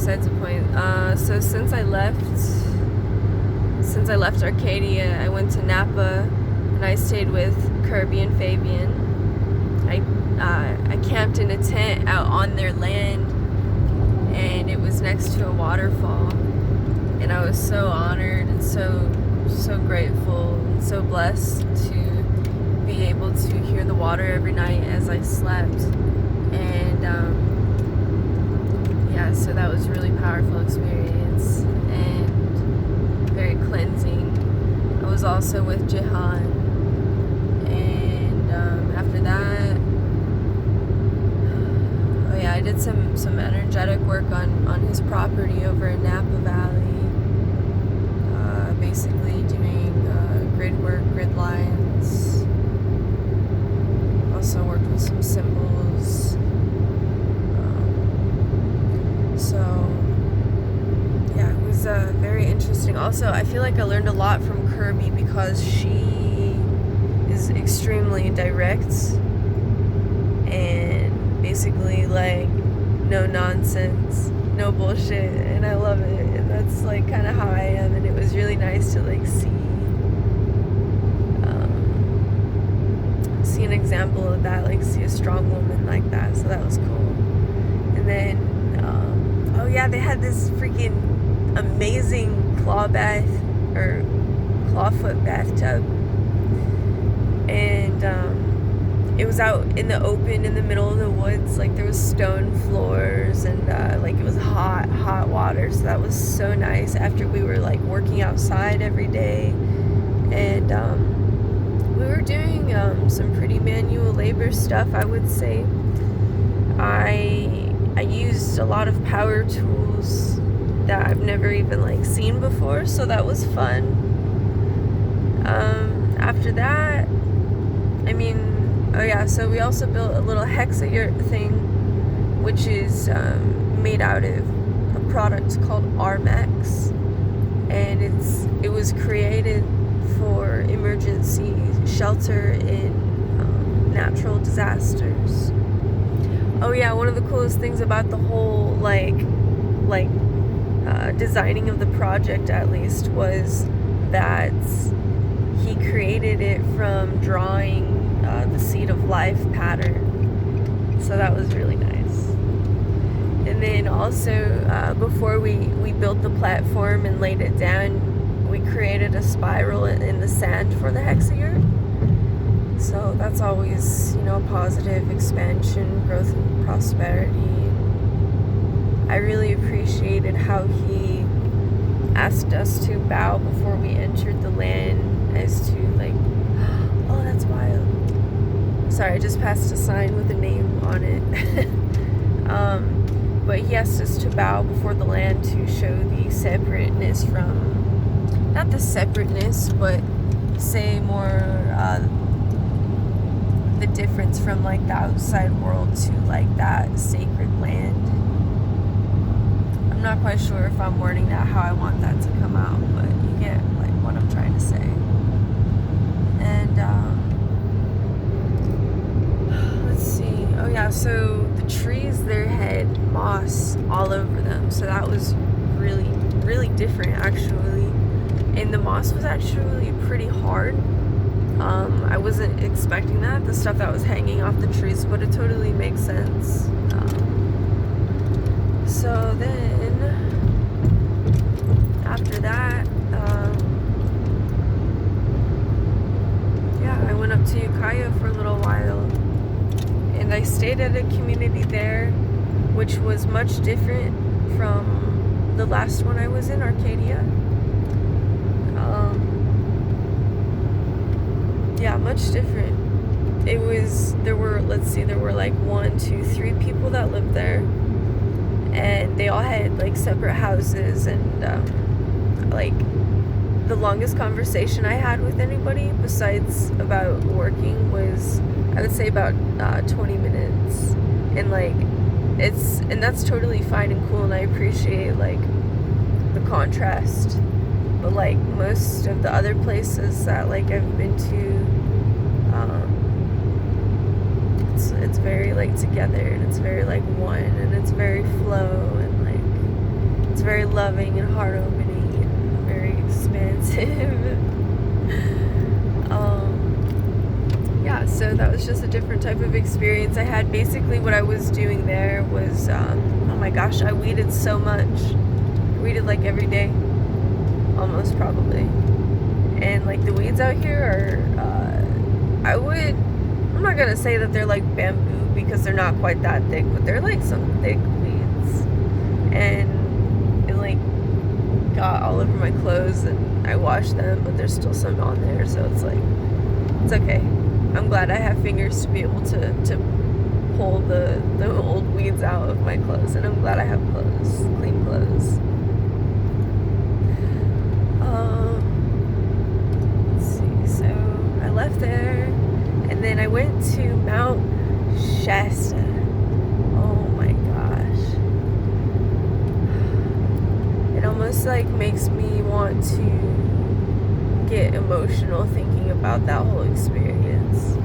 besides the point. So since I left Arcadia, I went to Napa, and I stayed with Kirby and Fabian. I camped in a tent out on their land, and it was next to a waterfall, and I was so honored and so grateful and so blessed to be able to hear the water every night as I slept. And yeah, so that was a really powerful experience and very cleansing. I was also with Jihan, and after that, I did some energetic work on his property over in Napa Valley, basically doing grid work, grid lines. Also worked with some symbols. So yeah, it was very interesting. Also, I feel like I learned a lot from Kirby because she is extremely direct and basically like no nonsense, no bullshit, and I love it. And that's like kind of how I am, and it was really nice to like see an example of that, like see a strong woman like that. So that was cool. And then oh yeah, they had this freaking amazing clawfoot bathtub, and it was out in the open in the middle of the woods. Like there was stone floors, and like it was hot water. So that was so nice after we were like working outside every day. And we were doing some pretty manual labor stuff, I would say. I used a lot of power tools that I've never even like seen before, so that was fun. After that, so we also built a little hexayurt thing, which is made out of a product called Armax, and it was created for emergency shelter in natural disasters. Oh yeah, one of the coolest things about the whole designing of the project, at least, was that he created it from drawing the Seed of Life pattern. So that was really nice. And then also, before we built the platform and laid it down, we created a spiral in the sand for the hexayurt. So that's always, positive expansion, growth, and prosperity. I really appreciated how he asked us to bow before we entered the land, as to like, oh, that's wild. Sorry, I just passed a sign with a name on it. But he asked us to bow before the land to show the separateness from, not the separateness, but say more the difference from like the outside world to like that sacred land. I'm not quite sure if I'm wording that how I want that to come out, but you get like what I'm trying to say. And let's see. Oh yeah, so the trees there had moss all over them, so that was really, really different actually. And the moss was actually pretty hard. I wasn't expecting that, the stuff that was hanging off the trees, but it totally makes sense. So then, after that, I went up to Ukiah for a little while, and I stayed at a community there, which was much different from the last one I was in, Arcadia. Much different. There were like 1, 2, 3 people that lived there, and they all had like separate houses, and like the longest conversation I had with anybody besides about working was, I would say, about 20 minutes, and like that's totally fine and cool, and I appreciate like the contrast. But like most of the other places that like I've been to, it's very like together, and it's very like one, and it's very flow, and like It's very loving and heart opening and very expansive. Yeah, so that was just a different type of experience I had. Basically what I was doing there was, oh my gosh, I weeded so much. I weeded like every day, almost probably. And like the weeds out here are, I'm not gonna say that they're like bamboo because they're not quite that thick, but they're like some thick weeds. And it like got all over my clothes and I washed them, but there's still some on there, so it's like, it's okay. I'm glad I have fingers to be able to pull the old weeds out of my clothes, and I'm glad I have clothes, clean clothes. Let's see, so I left there, and then I went to Mount Shasta. Oh my gosh. It almost like makes me want to get emotional thinking about that whole experience.